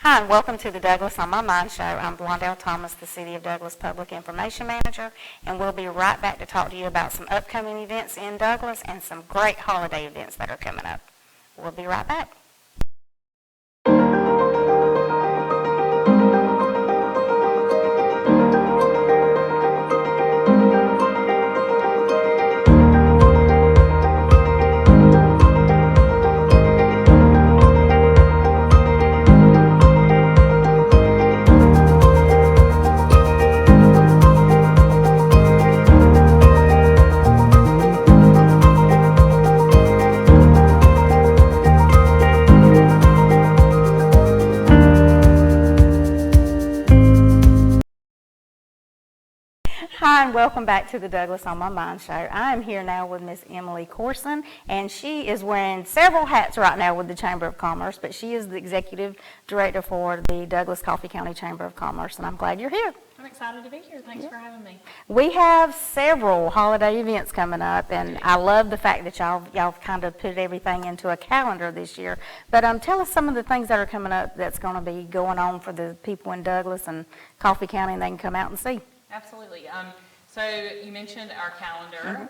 Hi, and welcome to the Douglas on My Mind show. I'm Blondell Thomas, the City of Douglas Public Information Manager, and we'll be right back to talk to you about some upcoming events in Douglas and some great holiday events that are coming up. We'll be right back. Hi, and welcome back to the Douglas on My Mind show. I am here now with Miss Emily Corson, and she is wearing several hats right now with the Chamber of Commerce, but she is the Executive Director for the Douglas Coffee County Chamber of Commerce, and I'm glad you're here. I'm excited to be here. Thanks for having me. We have several holiday events coming up, and I love the fact that y'all kind of put everything into a calendar this year. But tell us some of the things that are coming up that's going to be going on for the people in Douglas and Coffee County, and they can come out and see. Absolutely. So you mentioned our calendar.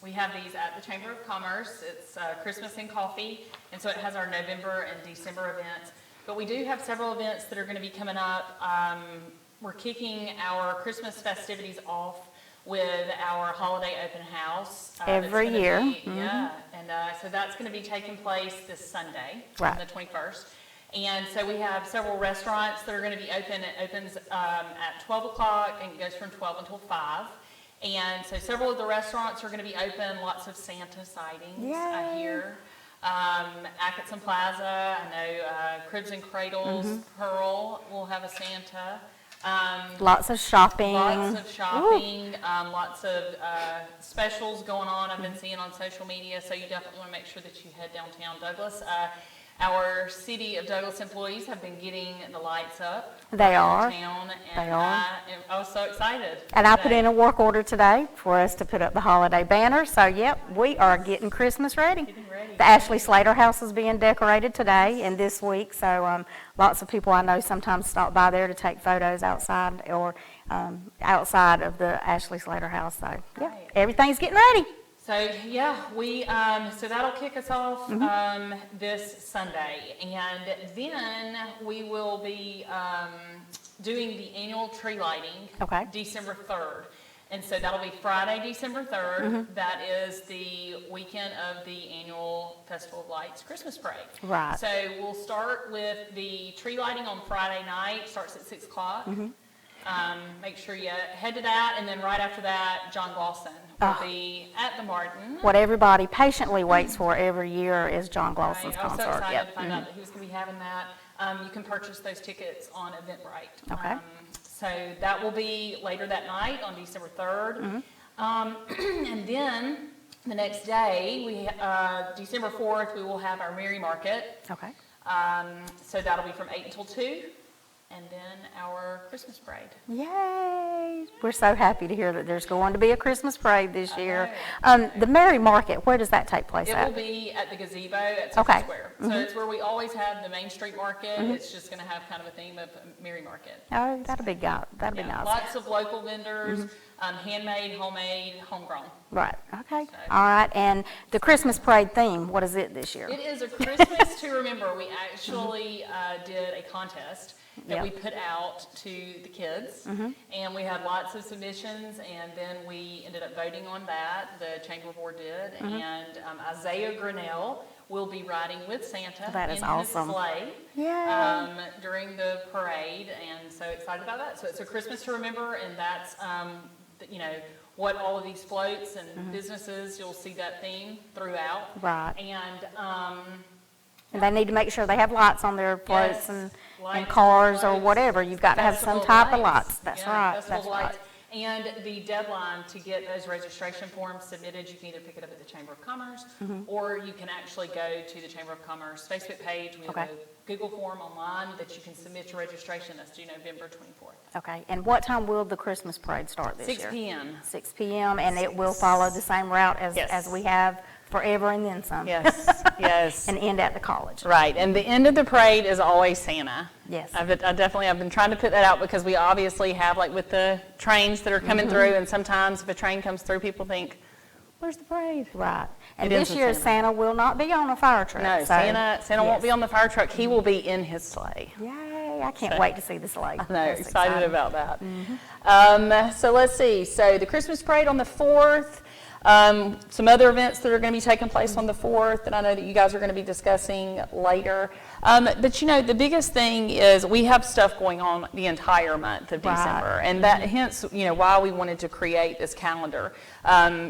We have these at the Chamber of Commerce. It's Christmas and Coffee, and so it has our November and December events. But we do have several events that are going to be coming up. We're kicking our Christmas festivities off with our holiday open house. Every year. Yeah, and so that's going to be taking place this Sunday, Right. on the 21st. And so we have several restaurants that are going to be open. It opens at 12 o'clock and it goes from 12 until 5. And so several of the restaurants are going to be open. Lots of Santa sightings, I hear. Atkinson Plaza, I know Cribs and Cradles, Pearl will have a Santa. Lots of shopping. Lots of shopping, lots of specials going on. I've been seeing on social media, so you definitely want to make sure that you head downtown Douglas. Our City of Douglas employees have been getting the lights up. They are. Downtown, and They are. I was so excited. And I put in a work order today for us to put up the holiday banner. So, yep, we are getting Christmas ready. Getting ready. The Ashley Slater house is being decorated today and this week. So, lots of people I know sometimes stop by there to take photos outside or outside of the Ashley Slater house. So, yeah, Right. everything's getting ready. So yeah, so that'll kick us off this Sunday, and then we will be doing the annual tree lighting. Okay. December 3rd, and so that'll be Friday, December 3rd. That is the weekend of the annual Festival of Lights Christmas parade. Right. So we'll start with the tree lighting on Friday night. Starts at 6 o'clock. Make sure you head to that, and then right after that, John Glosson will be at the Martin. What everybody patiently waits for every year is John Glosson's Right. I was concert. so excited Yep. to find out that he was going to be having that. You can purchase those tickets on Eventbrite. Okay. So that will be later that night on December 3rd. And then the next day, December 4th, we will have our Merry Market. Okay. So that'll be from 8 until 2. And then our Christmas parade. Yay! We're so happy to hear that there's going to be a Christmas parade this year. know. The Merry Market, where does that take place It at? will be at the gazebo at Central Okay. Square. So it's where we always have the Main Street Market. It's just going to have kind of a theme of Merry Market. Oh, that'll be Yeah, nice. lots of local vendors, handmade, homemade, homegrown. Right, okay. All right, and the Christmas parade theme, what is it this year? It is a Christmas to remember. We actually did a contest that we put out to the kids, and we had lots of submissions, and then we ended up voting on that. The Chamber Board did, and Isaiah Grinnell will be riding with Santa That is in awesome. his sleigh Yay. during the parade, and so excited about that. So it's a Christmas to remember, and that's what all of these floats and businesses, you'll see that theme throughout. Right. And they need to make sure they have lights on their floats Yes, and lights, cars or floats, whatever. You've got to have some festival type of lights. That's Yeah, right, festival that's lights. right. And the deadline to get those registration forms submitted, you can either pick it up at the Chamber of Commerce, or you can actually go to the Chamber of Commerce Facebook page. We have Okay. a Google form online that you can submit your registration. That's due November 24th. Okay, and what time will the Christmas parade start this 6 year? p.m. 6 p.m., and it will follow the same route as Yes. we have forever and then some. Yes, yes. And end at the college. Right, and the end of the parade is always Santa. Yes. I've been trying to put that out because we obviously have, like with the trains that are coming through, and sometimes if a train comes through, people think, where's the parade? Right. And It ends this with year, Santa. Santa will not be on a fire truck. No, so, Santa won't yes. be on the fire truck. He will be in his sleigh. Yay, I can't wait to see the sleigh. I know, That's excited exciting. about that. So let's see. So the Christmas parade on the 4th. Some other events that are going to be taking place on the 4th that I know that you guys are going to be discussing later. But you know, the biggest thing is we have stuff going on the entire month of Right. December, and that hence, you know, why we wanted to create this calendar.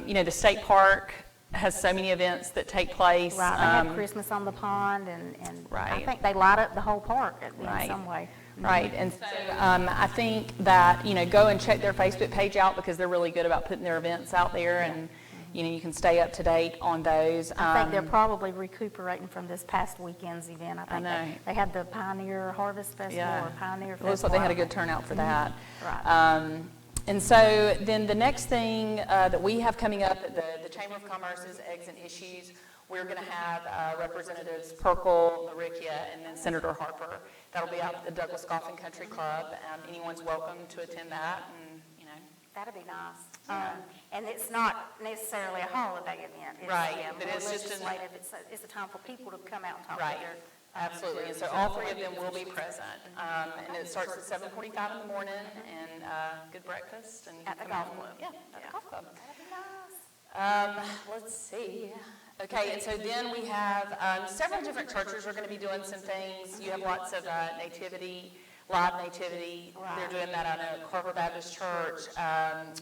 You know, the state park has so many events that take place. Right, they have Christmas on the pond, and I Right. think they light up the whole park in Right. some way. Right, and so I think that, you know, go and check their Facebook page out because they're really good about putting their events out there, and, you know, you can stay up to date on those. I think they're probably recuperating from this past weekend's event. I think know. they had the Pioneer Harvest Festival Yeah. or Pioneer It Festival. looks like they had a good turnout for that. Right. And so then the next thing that we have coming up at the Chamber of Commerce's Eggs and Issues, we're going to have Representatives Perkle, Marikia, and then Senator Harper. That'll be out at the Douglas Golf and Country Club. Anyone's welcome to attend that, and, you know. That'd be nice. And it's not necessarily a holiday event. It's, Right, yeah, but more it's just an- legislative. It's a time for people to come out and talk Right, to their absolutely. And so all three of them will be present. And it starts at 7:45 in the morning, and good breakfast. And you At can the come golf out. club. Yeah, at the golf club. That'd be nice. Let's see. Okay, and so then we have several different churches are going to be doing some things. You have lots of live nativity. They're doing that out at Harbor Baptist Church.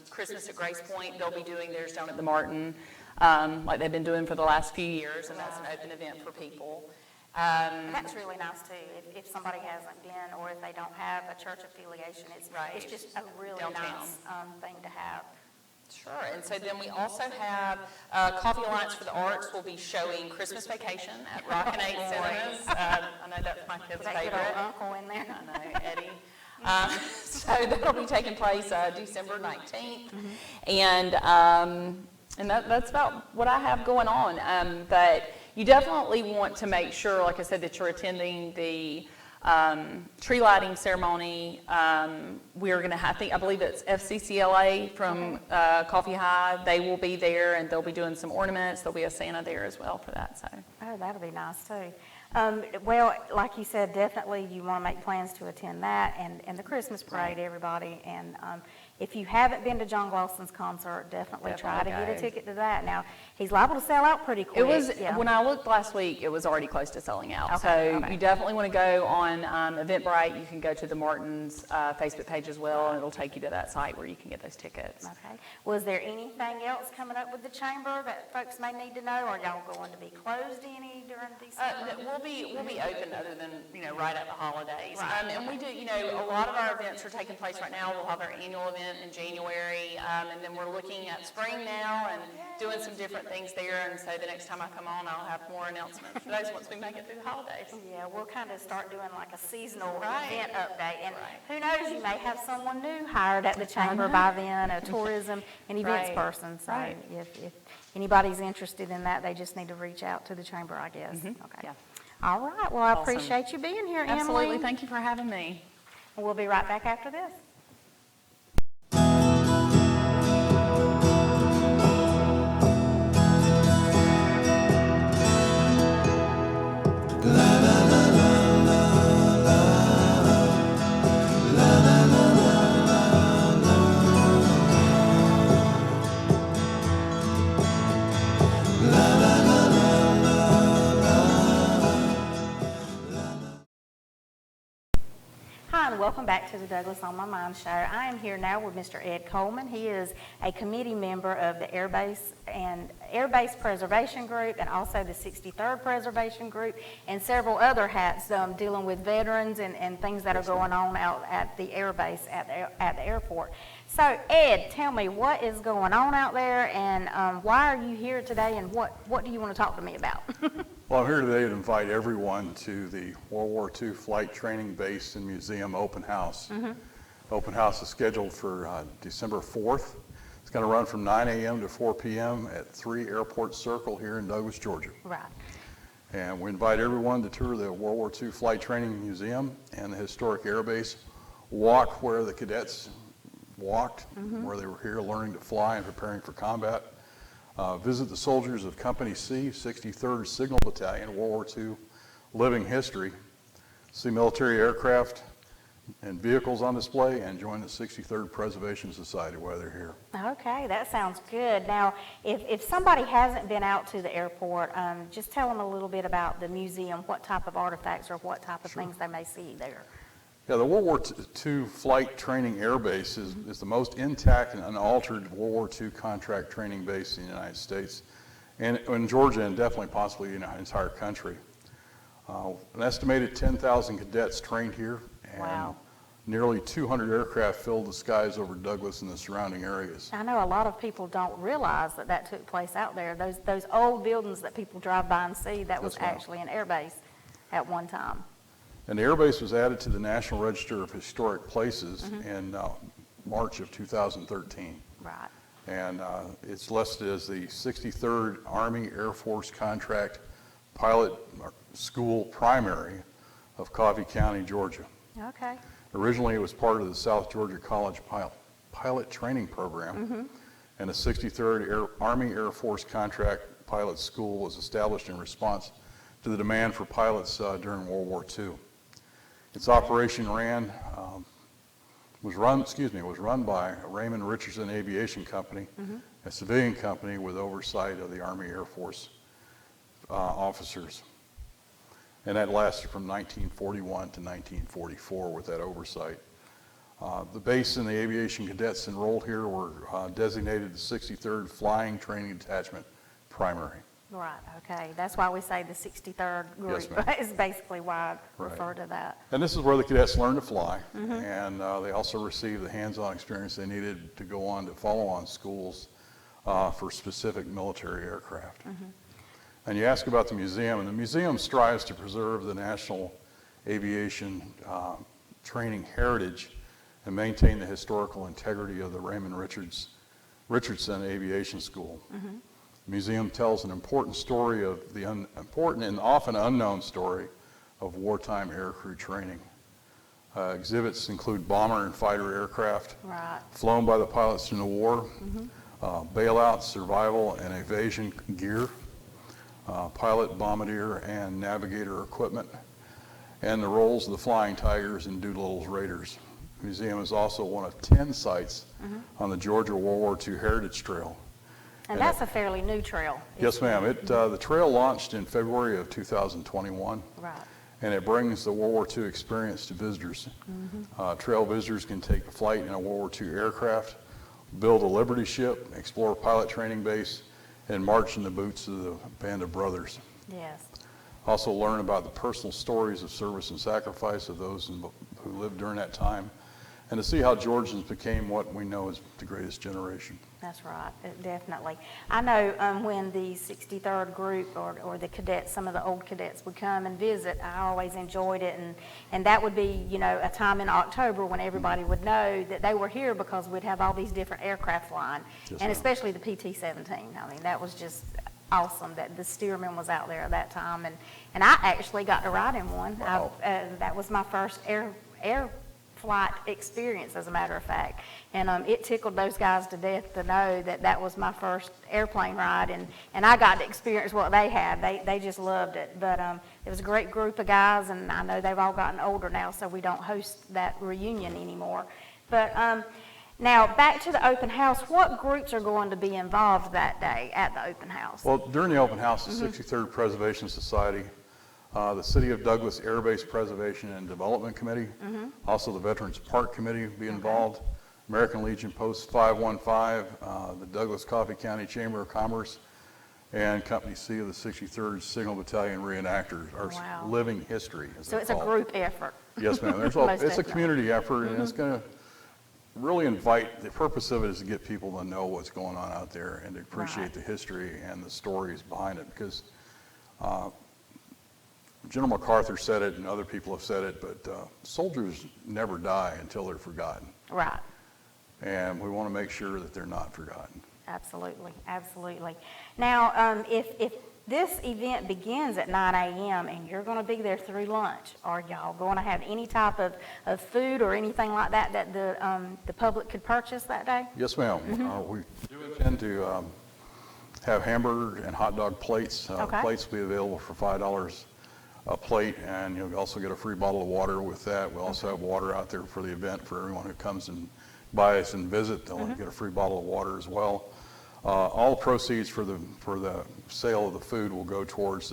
Christmas at Grace Point, they'll be doing theirs down at the Martin, like they've been doing for the last few years, and that's an open event for people. And that's really nice too. If somebody hasn't been, or if they don't have a church affiliation, it's just a really Downtown. nice thing to have. Sure, and so then we also have Coffee Alliance for the Arts will be showing Christmas Vacation at Rock and 8 Cinemas. I know that's my kid's That good favorite. old uncle in there. I know, Eddie. So that'll be taking place December 19th. And that's about what I have going on. But you definitely want to make sure, like I said, that you're attending the tree lighting ceremony. We're going to, I believe it's FCCLA from Coffee High. They will be there, and they'll be doing some ornaments. There'll be a Santa there as well for that. So. Oh, that'll be nice too. Well, like you said, definitely you want to make plans to attend that and the Christmas parade, everybody. And if you haven't been to John Gloson's concert, definitely try to get a go. ticket to that. Now, he's liable to sell out pretty quick. It was, yeah. when I looked last week, it was already close to selling out. Okay, So okay. you definitely want to go on Eventbrite. You can go to the Martin's Facebook page as well, and it'll take you to that site where you can get those tickets. Okay. Was there anything else coming up with the chamber that folks may need to know? Are y'all going to be closed any during December? We'll be open other than, right at the holidays. Right. And we do, a lot of our events are taking place right now. We'll have our annual event in January, and then we're looking at spring now and doing some different things there. And so the next time I come on, I'll have more announcements for those once we make it through the holidays. Yeah, we'll kind of start doing like a seasonal Right. event update. And Right. who knows, you may have someone new hired at the chamber by then, a tourism and events Right. person. So Right. if anybody's interested in that, they just need to reach out to the chamber, I guess. Okay. Yeah. All right. Well, I Awesome. appreciate you being here, Absolutely. Emily. Thank you for having me. We'll be right back after this. Hi, and welcome back to the Douglas On My Mind show. I am here now with Mr. Ed Coleman. He is a committee member of the Air Base Preservation Group and also the 63rd Preservation Group and several other hats dealing with veterans and things that are going on out at the air base at the airport. So, Ed, tell me, what is going on out there, and why are you here today, and what do you want to talk to me about? Well, I'm here today to invite everyone to the World War II Flight Training Base and Museum Open House. Open house is scheduled for December 4th. It's going to run from 9 a.m. to 4 p.m. at 3 Airport Circle here in Douglas, Georgia. Right. And we invite everyone to tour the World War II Flight Training Museum and the historic air base, walk where the cadets walked, where they were here learning to fly and preparing for combat, visit the soldiers of Company C, 63rd Signal Battalion, World War II living history, see military aircraft and vehicles on display, and join the 63rd Preservation Society while they're here. Okay, that sounds good. Now, if somebody hasn't been out to the airport, just tell them a little bit about the museum, what type of artifacts or what type of things they may see there. Yeah, the World War II Flight Training Air Base is the most intact and unaltered World War II contract training base in the United States, and in Georgia, and definitely possibly in the entire country. An estimated 10,000 cadets trained here, and Wow. nearly 200 aircraft filled the skies over Douglas and the surrounding areas. I know a lot of people don't realize that that took place out there. Those old buildings that people drive by and see, that was Yes, ma'am. actually an air base at one time. And the air base was added to the National Register of Historic Places in March of 2013. Right. And it's listed as the 63rd Army Air Force Contract Pilot School Primary of Coffee County, Georgia. Okay. Originally, it was part of the South Georgia College Pilot Training Program, and the 63rd Army Air Force Contract Pilot School was established in response to the demand for pilots during World War II. Its operation was run by Raymond Richardson Aviation Company, a civilian company with oversight of the Army Air Force officers. And that lasted from 1941 to 1944 with that oversight. The base and the aviation cadets enrolled here were designated the 63rd Flying Training Detachment Primary. Right, okay. That's why we say the 63rd group Yes, ma'am. is basically why I Right. refer to that. And this is where the cadets learned to fly, and they also received the hands-on experience they needed to go on to follow-on schools for specific military aircraft. And you ask about the museum, and the museum strives to preserve the national aviation training heritage and maintain the historical integrity of the Raymond Richardson Aviation School. The museum tells an important story of the important and often unknown story of wartime aircrew training. Exhibits include bomber and fighter aircraft Right. flown by the pilots in the war, bailout, survival, and evasion gear, pilot, bombardier, and navigator equipment, and the roles of the Flying Tigers and Doolittle's Raiders. The museum is also one of 10 sites on the Georgia World War II Heritage Trail. And that's a fairly new trail. Yes, ma'am. The trail launched in February of 2021, Right. and it brings the World War II experience to visitors. Trail visitors can take a flight in a World War II aircraft, build a Liberty ship, explore a pilot training base, and march in the boots of the Band of Brothers. Yes. Also learn about the personal stories of service and sacrifice of those who lived during that time, and to see how Georgians became what we know as the greatest generation. That's right, definitely. I know when the 63rd group or the cadets, some of the old cadets would come and visit, I always enjoyed it. And that would be, a time in October when everybody would know that they were here because we'd have all these different aircraft flying. Yes, And ma'am. especially the PT-17. I mean, that was just awesome that the Stearman was out there at that time. And I actually got to ride in one. Wow. That was my first air flight experience, as a matter of fact. And it tickled those guys to death to know that that was my first airplane ride, and I got to experience what they had. They just loved it. But it was a great group of guys, and I know they've all gotten older now, so we don't host that reunion anymore. But now, back to the open house, what groups are going to be involved that day at the open house? Well, during the open house, the 63rd Preservation Society, the City of Douglas Air Base Preservation and Development Committee, also the Veterans Park Committee will be involved, American Legion Post 515, the Douglas Coffee County Chamber of Commerce, and Company C of the 63rd Signal Battalion Reenactors, our Wow. living history. As So they're it's a called. group effort. Yes, ma'am. Most It's a definitely. community effort, and it's going to really the purpose of it is to get people to know what's going on out there and to appreciate Right. the history and the stories behind it, because General MacArthur said it and other people have said it, but soldiers never die until they're forgotten. Right. and we want to make sure that they're not forgotten. Absolutely, absolutely. Now, if this event begins at 9 a.m. and you're going to be there through lunch, are y'all going to have any type of food or anything like that that the public could purchase that day? Yes, ma'am. We do intend to have hamburger and hot dog plates. Okay. Plates will be available for $5 a plate, and you'll also get a free bottle of water with that. We also have water out there for the event for everyone who comes and buys and visit. They'll get a free bottle of water as well. All proceeds for the sale of the food will go towards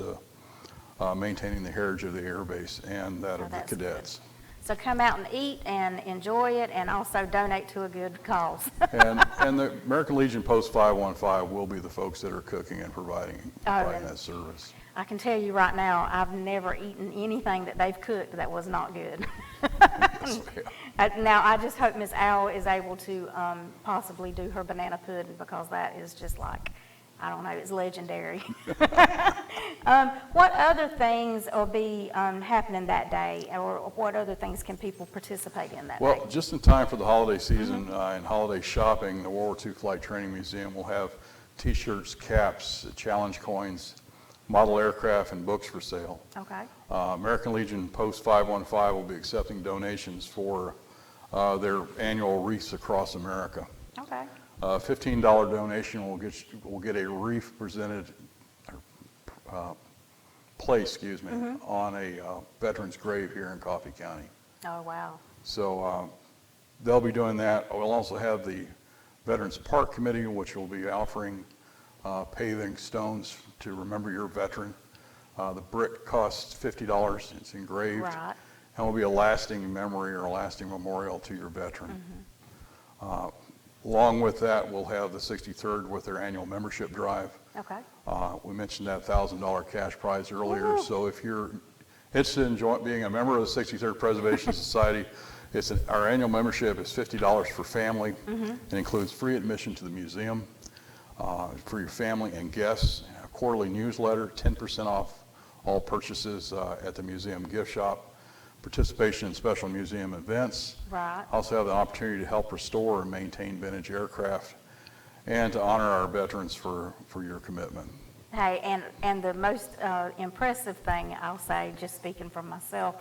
maintaining the heritage of the Air Base and that of the That's cadets. good. So come out and eat and enjoy it, and also donate to a good cause. And the American Legion Post 515 will be the folks that are cooking and providing and that service. I can tell you right now, I've never eaten anything that they've cooked that was not good. Yes, ma'am. Now, I just hope Miss Owl is able to possibly do her banana pudding, because that is just like, I don't know, it's legendary. What other things will be happening that day, or what other things can people participate in that day? Well, just in time for the holiday season and holiday shopping, the World War II Flight Training Museum will have T-shirts, caps, challenge coins, model aircraft, and books for sale. Okay. American Legion Post 515 will be accepting donations for their annual wreaths across America. Okay. $15 donation will get a wreath presented, placed, on a veteran's grave here in Coffee County. Oh, wow. So they'll be doing that. We'll also have the Veterans Park Committee, which will be offering paving stones to remember your veteran. The brick costs $50. It's engraved. Right. And will be a lasting memory or a lasting memorial to your veteran. Along with that, we'll have the 63rd with their annual membership drive. Okay. We mentioned that $1,000 cash prize earlier. Woo-hoo. So if you're interested in being a member of the 63rd Preservation Society, our annual membership is $50 for family. It includes free admission to the museum for your family and guests, a quarterly newsletter, 10% off all purchases at the museum gift shop, participation in special museum events. Right. Also have the opportunity to help restore and maintain vintage aircraft, and to honor our veterans for your commitment. Hey, and the most impressive thing, I'll say, just speaking for myself,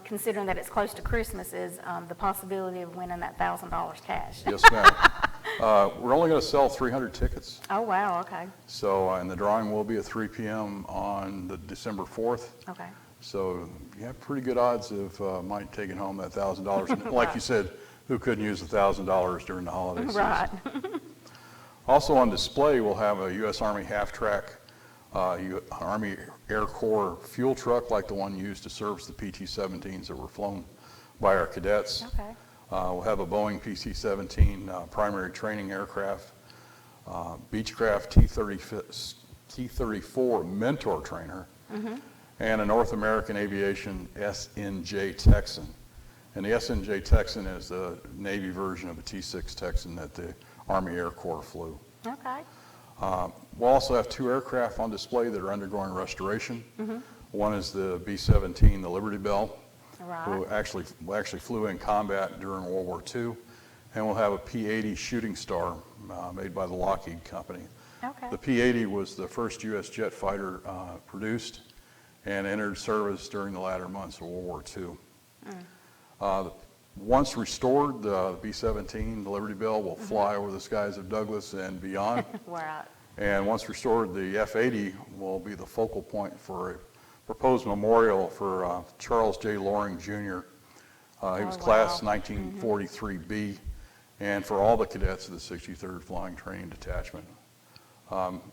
considering that it's close to Christmas, is the possibility of winning that $1,000 cash. Yes, ma'am. We're only going to sell 300 tickets. Oh, wow, okay. So, and the drawing will be at 3 p.m. on the December 4th. Okay. So you have pretty good odds of Mike taking home that $1,000. Like you said, who couldn't use $1,000 during the holiday season? Right. Also on display, we'll have a U.S. Army half-track Army Air Corps fuel truck like the one used to service the PT-17s that were flown by our cadets. Okay. We'll have a Boeing PC-17 primary training aircraft, Beechcraft T-34 Mentor trainer, and a North American Aviation SNJ Texan. And the SNJ Texan is the Navy version of a T-6 Texan that the Army Air Corps flew. Okay. We'll also have 2 aircraft on display that are undergoing restoration. One is the B-17, the Liberty Bell, who actually flew in combat during World War II. And we'll have a P-80 Shooting Star made by the Lockheed Company. Okay. The P-80 was the first U.S. jet fighter produced and entered service during the latter months of World War II. Once restored, the B-17, the Liberty Bell, will fly over the skies of Douglas and beyond. Right. And once restored, the F-80 will be the focal point for a proposed memorial for Charles J. Loring, Jr. He was class 1943B, and for all the cadets of the 63rd Flying Training Detachment.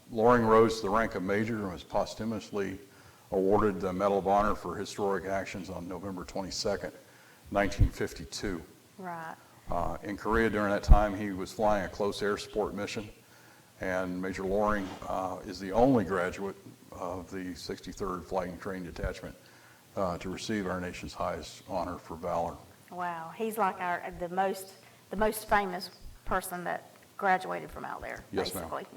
Loring rose to the rank of major and was posthumously awarded the Medal of Honor for historic actions on November 22nd, 1952. Right. In Korea during that time, he was flying a close air support mission, and Major Loring is the only graduate of the 63rd Flight and Training Detachment to receive our nation's highest honor for valor. Wow. He's like the most famous person that graduated from out there, Yes, ma'am. basically.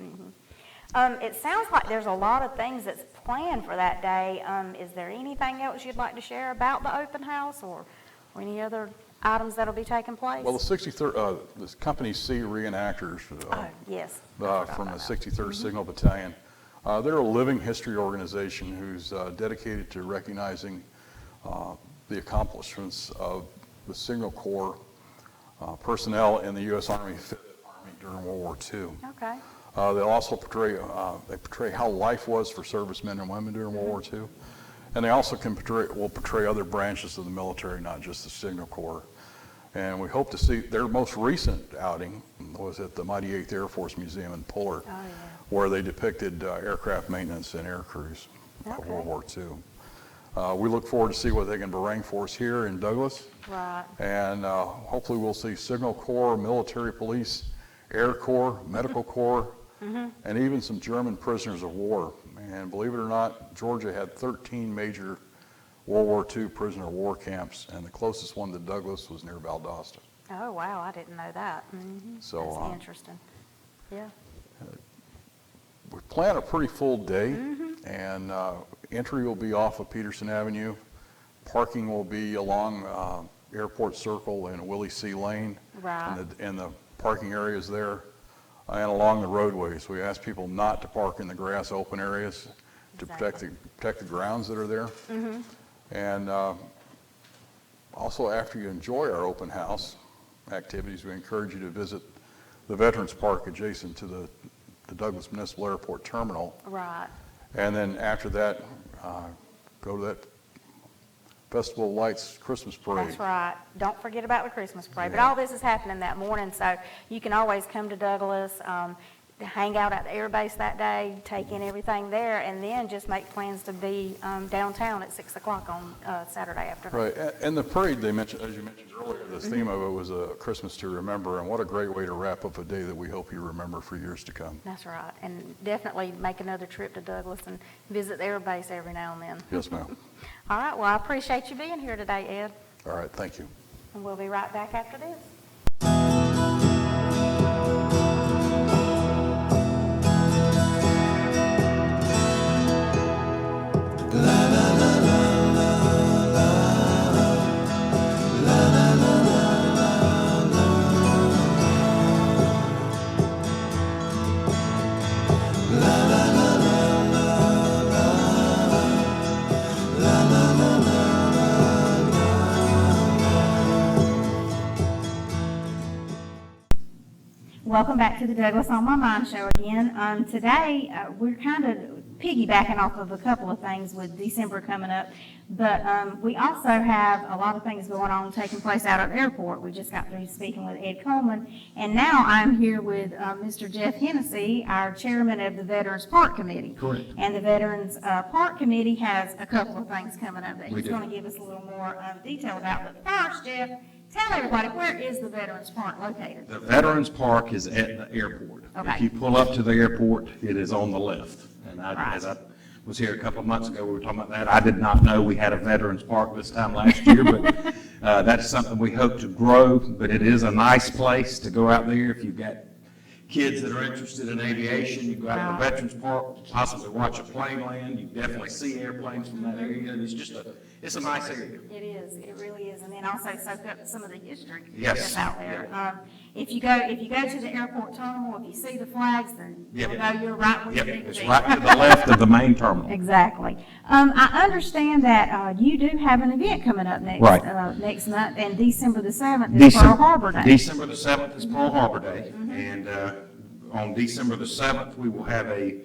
It sounds like there's a lot of things that's planned for that day. Is there anything else you'd like to share about the open house or any other items that'll be taking place? Well, the 63rd, this Company C reenactors Yes. from the 63rd Signal Battalion, they're a living history organization who's dedicated to recognizing the accomplishments of the Signal Corps personnel in the U.S. Army during World War II. Okay. They'll also portray how life was for servicemen and women during World War II. And they also will portray other branches of the military, not just the Signal Corps. And we hope to see, their most recent outing was at the Mighty 8th Air Force Museum in Pullard, where they depicted aircraft maintenance and air crews of World War II. We look forward to see what they can bring for us here in Douglas. Right. And hopefully we'll see Signal Corps, military police, Air Corps, Medical Corps, and even some German prisoners of war. And believe it or not, Georgia had 13 major World War II prisoner of war camps, and the closest one to Douglas was near Valdosta. Oh, wow, I didn't know that. So, that's interesting. Yeah. We plan a pretty full day, and entry will be off of Peterson Avenue. Parking will be along Airport Circle and Willie C. Lane, Right. and the parking areas there, and along the roadways. We ask people not to park in the grass open areas to protect the grounds that are there. And also, after you enjoy our open house activities, we encourage you to visit the Veterans Park adjacent to the Douglas Municipal Airport Terminal. Right. And then after that, go to that Festival of Lights Christmas Parade. That's right. Don't forget about the Christmas parade. But all this is happening that morning, so you can always come to Douglas, hang out at the air base that day, take in everything there, and then just make plans to be downtown at 6 o'clock on Saturday afternoon. Right, and the parade they mentioned, as you mentioned earlier, the theme of it was a Christmas to remember, and what a great way to wrap up a day that we hope you remember for years to come. That's right. And definitely make another trip to Douglas and visit the air base every now and then. Yes, ma'am. All right, well, I appreciate you being here today, Ed. All right, thank you. And we'll be right back after this. Welcome back to the Douglas On My Mind show again. Today, we're kind of piggybacking off of a couple of things with December coming up, but we also have a lot of things going on taking place out at the airport. We just got through speaking with Ed Coleman, and now I'm here with Mr. Jeff Hennessy, our chairman of the Veterans Park Committee. Correct. And the Veterans Park Committee has a couple of things coming up that We he's do. going to give us a little more detail about. But first, Jeff, tell everybody, where is the Veterans Park located? The Veterans Park is at the airport. Okay. If you pull up to the airport, it is on the left. And Right. as I was here a couple of months ago, we were talking about that. I did not know we had a Veterans Park this time last year, but that's something we hope to grow. But it is a nice place to go out there if you've got kids that are interested in aviation. You go out to the Veterans Park, possibly watch a plane land. You definitely see airplanes from that area. And it's a nice area. It is, it really is, and then also soak up some of the history Yes. that's out there. If you go to the airport terminal, if you see the flags, then you'll know you're right where you Yep, need to it's be. right to the left of the main terminal. Exactly. I understand that you do have an event coming up Right. next month, and December the 7th is Pearl Harbor Day. December the 7th is Pearl Harbor Day, and on December the 7th, we will have a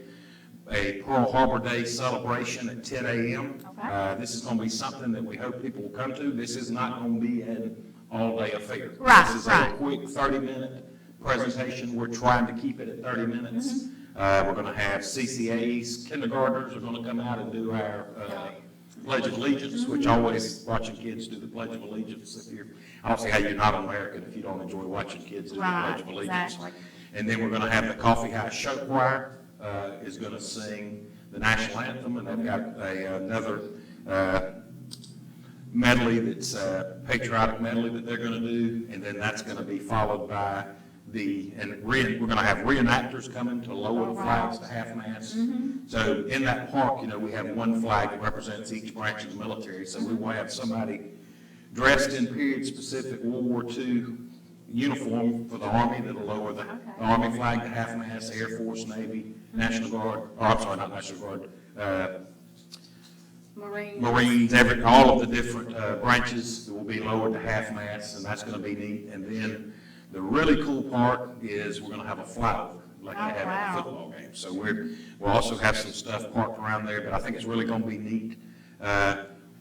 Pearl Harbor Day celebration at 10 a.m. Okay. This is going to be something that we hope people will come to. This is not going to be an all-day affair. Right, This is right. a quick 30-minute presentation. We're trying to keep it at 30 minutes. We're going to have CCAs, kindergartners are going to come out and do our Pledge of Allegiance, which always watching kids do the Pledge of Allegiance. I don't see how you're not American if you don't enjoy watching kids do the Right, Pledge of Allegiance. exactly. And then we're going to have the Coffee House Show Choir is going to sing the national anthem, and they've got another medley that's patriotic medley that they're going to do, and then that's going to be followed by we're going to have reenactors coming to lower the flags to half-mast. So in that park, we have one flag that represents each branch of the military, so we will have somebody dressed in period-specific World War II uniform for the Army that'll lower the Army flag to half-mast, Air Force, Navy, National Guard, I'm sorry, not National Guard, Marines, all of the different branches will be lowered to half-mast, and that's going to be neat. And then the really cool part is we're going to have a flyover, like they have at the football game. So we'll also have some stuff parked around there, but I think it's really going to be neat.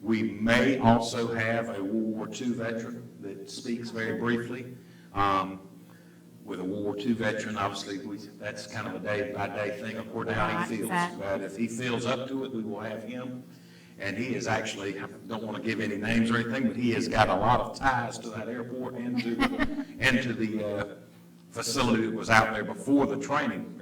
We may also have a World War II veteran that speaks very briefly. With a World War II veteran, obviously, that's kind of a day-by-day thing according to how he feels. But if he feels up to it, we will have him. And he is actually, I don't want to give any names or anything, but he has got a lot of ties to that airport and to the facility that was out there before the training,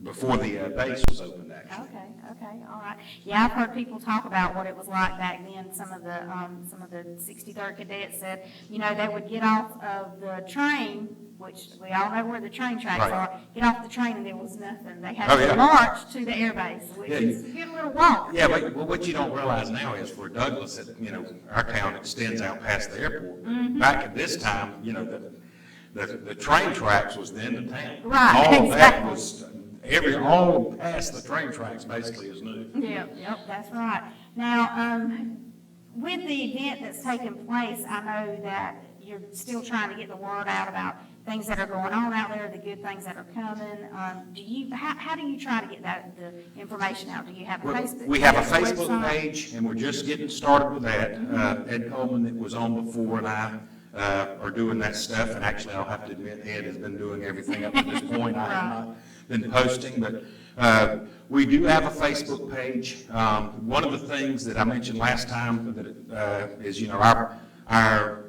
before the base was opened, actually. Okay, all right. Yeah, I've heard people talk about what it was like back then. Some of the 63rd cadets said, you know, they would get off of the train, which we all know where the train tracks are, get off the train and there was nothing. They had to march to the air base, which is a good little walk. Yeah, but what you don't realize now is for Douglas, you know, our town extends out past the airport. Back at this time, you know, the train tracks was the end of town. Right, all exactly. That was all past the train tracks basically is new. Yep, that's right. Now, with the event that's taking place, I know that you're still trying to get the word out about things that are going on out there, the good things that are coming. How do you try to get the information out? Do you have a Facebook page? We have a Facebook page, and we're just getting started with that. Ed Coleman, that was on before, and I are doing that stuff. And actually, I'll have to admit, Ed has been doing everything up to this point. I have not been posting, but we do have a Facebook page. One of the things that I mentioned last time that is, you know, our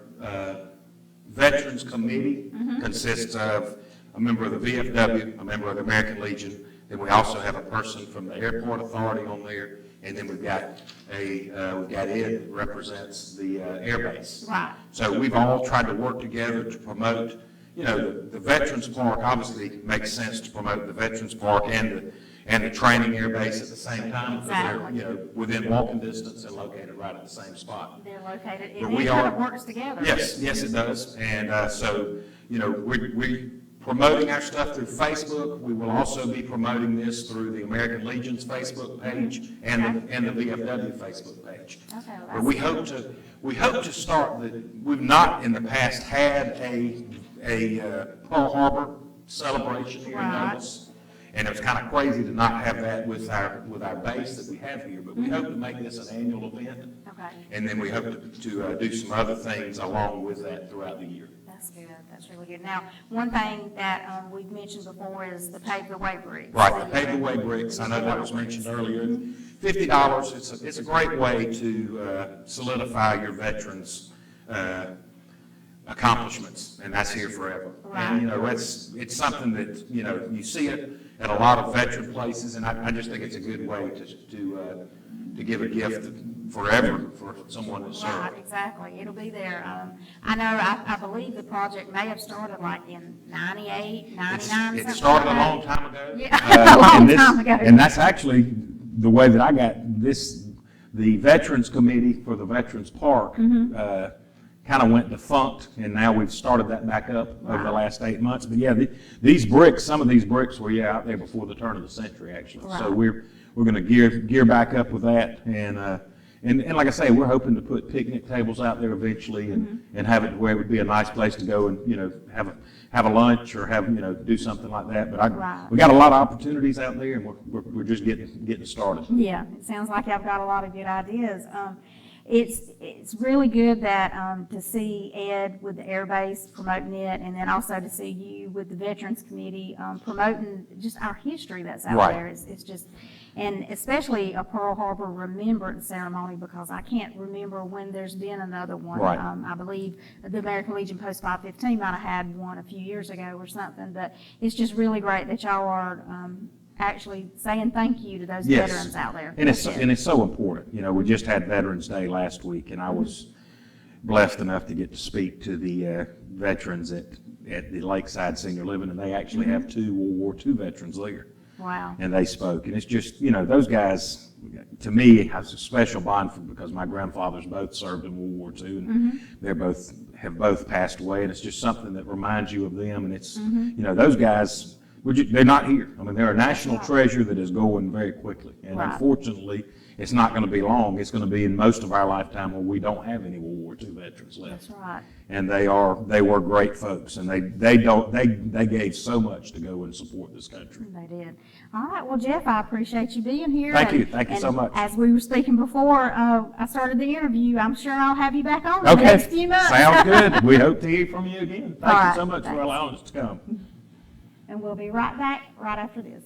Veterans Committee consists of a member of the VFW, a member of the American Legion, then we also have a person from the Airport Authority on there, and then we've got Ed that represents the air base. Right. So we've all tried to work together to promote, you know, the Veterans Park obviously makes sense to promote the Veterans Park and the training air base at the same time, because they're, you know, within walking distance and located right at the same spot. They're located, But and it kind of works together. Yes, it does. And so, you know, we're promoting our stuff through Facebook. We will also be promoting this through the American Legion's Facebook page and the VFW Facebook page. Okay, well, But we hope to start we've not in the past had a Pearl Harbor celebration here in Douglas. And it was kind of crazy to not have that with our base that we have here, but we hope to make this an annual event. Okay. And then we hope to do some other things along with that throughout the year. That's good. That's really good. Now, one thing that we've mentioned before is the paved away bricks. Right, the paved away bricks, I know that was mentioned earlier. $50, it's a great way to solidify your veterans' accomplishments, and that's here forever. Right. And, you know, it's something that, you know, you see it at a lot of veteran places, and I just think it's a good way to give a gift forever for someone that served. Right, exactly. It'll be there. I know, I believe the project may have started like in 98, 99, It started a long time ago. Yeah, a long time ago. And that's actually the way that I got the Veterans Committee for the Veterans Park kind of went defunct, and now we've started that back up over the last 8 months. But yeah, these bricks, some of these bricks were out there before the turn of the century, actually. Right. So we're going to gear back up with that, and like I say, we're hoping to put picnic tables out there eventually, and have it where it would be a nice place to go and, you know, have a lunch or do something like that. But we got a lot of opportunities out there, and we're just getting started. Yeah, it sounds like I've got a lot of good ideas. It's really good that to see Ed with the Air Base promoting it, and then also to see you with the Veterans Committee promoting just our history that's out there. It's just, and especially a Pearl Harbor Remembrance Ceremony, because I can't remember when there's been another one. Right. I believe the American Legion Post 515 might have had one a few years ago or something, but it's just really great that y'all are actually saying thank you to those veterans out there. And it's so important. You know, we just had Veterans Day last week, and I was blessed enough to get to speak to the veterans at the Lakeside Senior Living, and they actually have 2 World War II veterans there. Wow. And they spoke. And it's just, those guys, to me, has a special bond because my grandfathers both served in World War II, and have both passed away. And it's just something that reminds you of them. And it's, those guys, they're not here. I mean, they're a national treasure that is going very quickly. And unfortunately, it's not going to be long. It's going to be in most of our lifetime where we don't have any World War II veterans left. That's right. And they were great folks, and they gave so much to go and support this country. They did. All right. Well, Jeff, I appreciate you being here. Thank you so much. As we were speaking before I started the interview, I'm sure I'll have you back on in the next few months. Sounds good. We hope to hear from you again. Thank All you right, so much for thanks. allowing us to come. And we'll be right back right after this.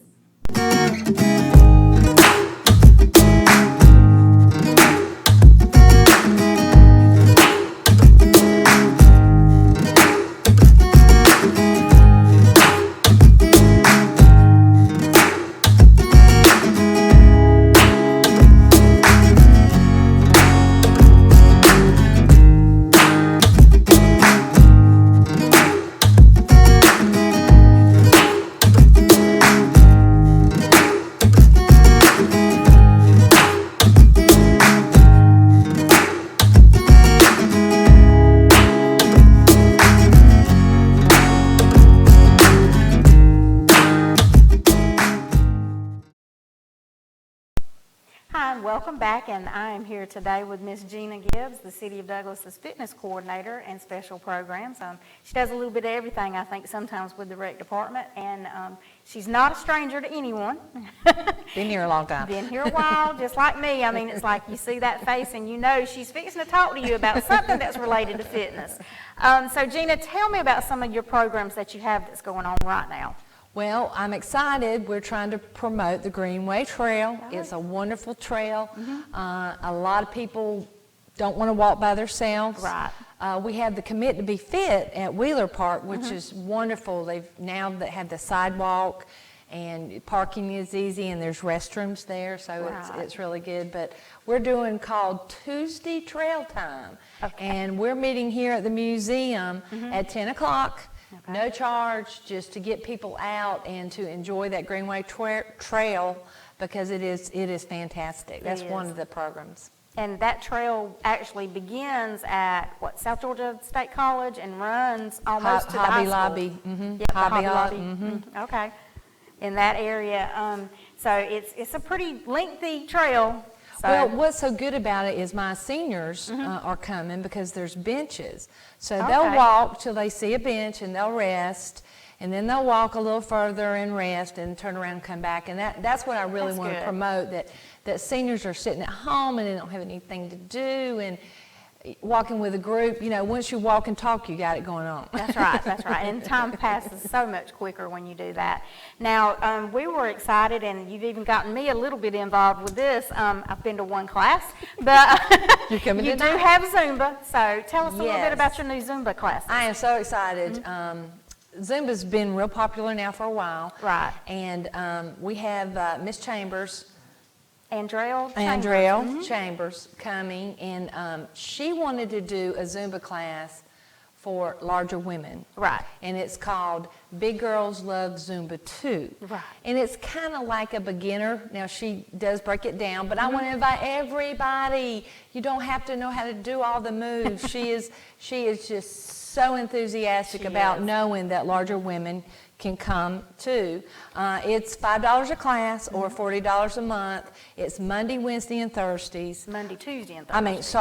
Hi, and welcome back, and I am here today with Miss Gina Gibbs, the City of Douglas's fitness coordinator and special programs. She does a little bit of everything, I think, sometimes with the rec department, and she's not a stranger to anyone. Been here a long time. Been here a while, just like me. I mean, it's like you see that face and you know she's fixing to talk to you about something that's related to fitness. So Gina, tell me about some of your programs that you have that's going on right now. Well, I'm excited. We're trying to promote the Greenway Trail. It's a wonderful trail. A lot of people don't want to walk by themselves. Right. We have the Commit to Be Fit at Wheeler Park, which is wonderful. They've now have the sidewalk, and parking is easy, and there's restrooms there, so it's really good. But we're doing called Tuesday Trail Time, and we're meeting here at the museum at 10 o'clock. No charge, just to get people out and to enjoy that Greenway Trail, because it is fantastic. That's one of the programs. And that trail actually begins at, South Georgia State College and runs almost to the high school. Hobby Lobby. Yep, Hobby Lobby. Okay. In that area. So it's a pretty lengthy trail. So. Well, what's so good about it is my seniors are coming because there's benches. So they'll walk till they see a bench and they'll rest, and then they'll walk a little further and rest and turn around and come back. And that's what I really want to promote, that seniors are sitting at home and they don't have anything to do, and walking with a group, once you walk and talk, you got it going on. That's right, that's right. And time passes so much quicker when you do that. Now, we were excited, and you've even gotten me a little bit involved with this. I've been to one class, but you do have Zumba, so tell us a little bit about your new Zumba classes. I am so excited. Zumba's been real popular now for a while. Right. And we have Miss Chambers, Andrell Chambers coming, and she wanted to do a Zumba class for larger women. Right. And it's called Big Girls Love Zumba 2. Right. And it's kind of like a beginner. Now, she does break it down, but I want to invite everybody. You don't have to know how to do all the moves. She is just so enthusiastic about knowing that larger women can come too. It's $5 a class or $40 a month. It's Monday, Wednesday, and Thursdays. Monday, Tuesday, and Thursdays.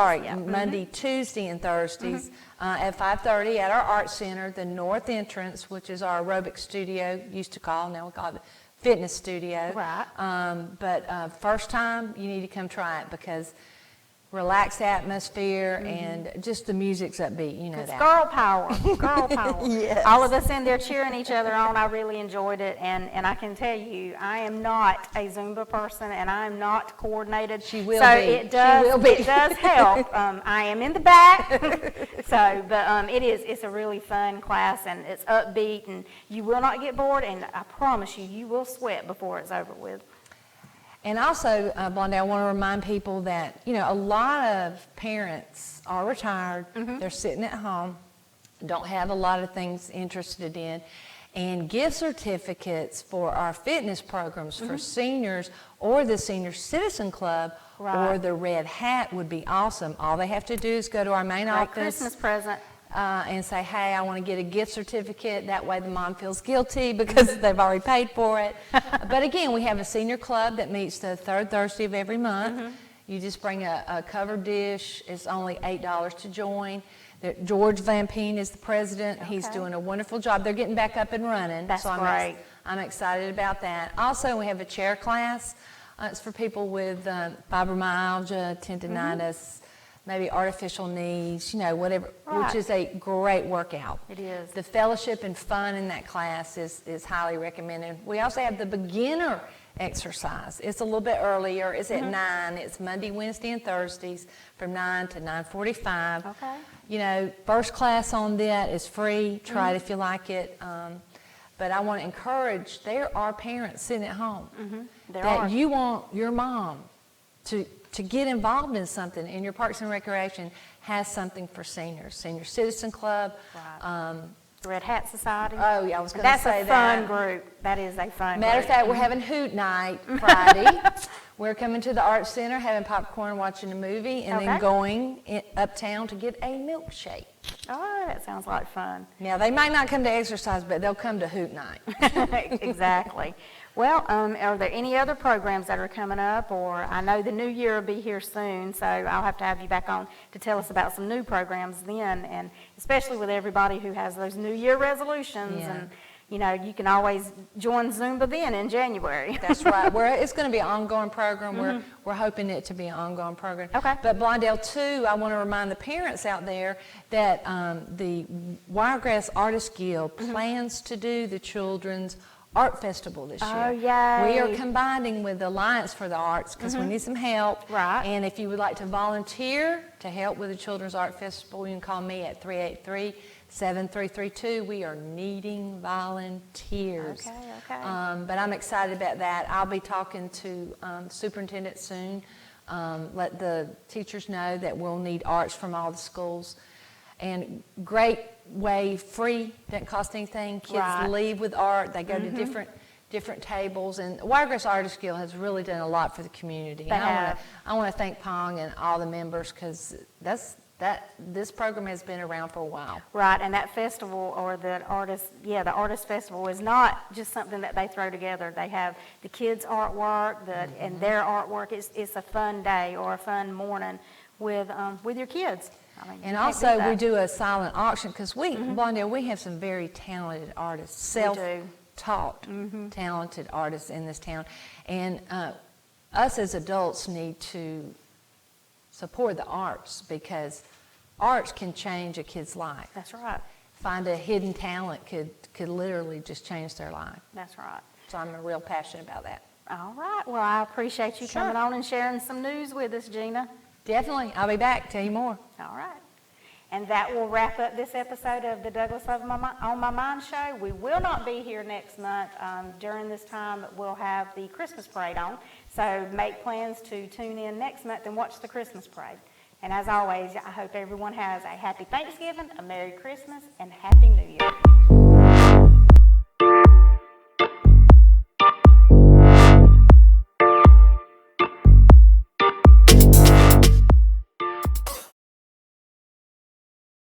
Monday, Tuesday, and Thursdays at 5:30 at our art center, the north entrance, which is our aerobic studio, used to call, now we call it the fitness studio. Right. But first time, you need to come try it, because relaxed atmosphere and just the music's upbeat, that. It's girl power, girl power. Yes. All of us in there cheering each other on. I really enjoyed it, and I can tell you, I am not a Zumba person, and I am not coordinated. She will so be. It does, She will be. It does help. I am in the back, but it's a really fun class, and it's upbeat, and you will not get bored, and I promise you, you will sweat before it's over with. And also, Blondie, I want to remind people that, a lot of parents are retired. They're sitting at home, don't have a lot of things interested in. And gift certificates for our fitness programs for seniors or the Senior Citizen Club or Right. the Red Hat would be awesome. All they have to do is go to our main Great office Christmas present. and say, hey, I want to get a gift certificate. That way the mom feels guilty because they've already paid for it. But again, we have a senior club that meets the third Thursday of every month. You just bring a covered dish. It's only $8 to join. George Van Peen is the president. He's Okay. doing a wonderful job. They're getting back up and running. That's so great. I'm excited about that. Also, we have a chair class. It's for people with fibromyalgia, tendinitis, maybe artificial knees, whatever, Right. which is a great workout. It is. The fellowship and fun in that class is highly recommended. We also have the beginner exercise. It's a little bit earlier. It's at 9. It's Monday, Wednesday, and Thursdays from 9 to 9:45. Okay. First class on that is free. Try it if you like it. But I want to encourage, there are parents sitting at home There that are. you want your mom to get involved in something, and your Parks and Recreation has something for seniors. Senior Citizen Club. Right. Red Hat Society. Oh, yeah, I was going to That's say a that. fun group. That is a fun Matter of group. fact, we're having Hoot Night Friday. We're coming to the Arts Center, having popcorn, watching a movie, and Okay. then going uptown to get a milkshake. Oh, that sounds like fun. Now, they might not come to exercise, but they'll come to Hoot Night. Exactly. Well, are there any other programs that are coming up? Or I know the new year will be here soon, so I'll have to have you back on to tell us about some new programs then, and especially with everybody who has those New Year resolutions. Yeah. And, you can always join Zumba then in January. That's right. It's going to be an ongoing program. We're hoping it to be an ongoing program. Okay. But Blondale, too, I want to remind the parents out there that the Wiregrass Artist Guild plans to do the Children's Art Festival this year. Oh, yay. We are combining with the Alliance for the Arts because we need some help. Right. And if you would like to volunteer to help with the Children's Art Festival, you can call me at 383-7332. We are needing volunteers. Okay. But I'm excited about that. I'll be talking to the superintendent soon. Let the teachers know that we'll need arts from all the schools. And great way, free, doesn't cost anything. Kids Right. leave with art. They go to different tables. And Wiregrass Artist Guild has really done a lot for the community. They have. I want to thank Pong and all the members because this program has been around for a while. Right, and that festival or the artist festival is not just something that they throw together. They have the kids' artwork, and their artwork. It's a fun day or a fun morning with your kids. I mean, you And can't also, beat that. we do a silent auction because Blondale, we have some very talented artists, self-taught, talented artists in this town. And us as adults need to support the arts because arts can change a kid's life. That's right. Find a hidden talent could literally just change their life. That's right. So I'm real passionate about that. All right. Well, I appreciate you Sure. coming on and sharing some news with us, Gina. Definitely. I'll be back. Tell you more. All right. And that will wrap up this episode of the Douglas On My Mind show. We will not be here next month. During this time, we'll have the Christmas parade on. So make plans to tune in next month and watch the Christmas parade. And as always, I hope everyone has a happy Thanksgiving, a Merry Christmas, and Happy New Year.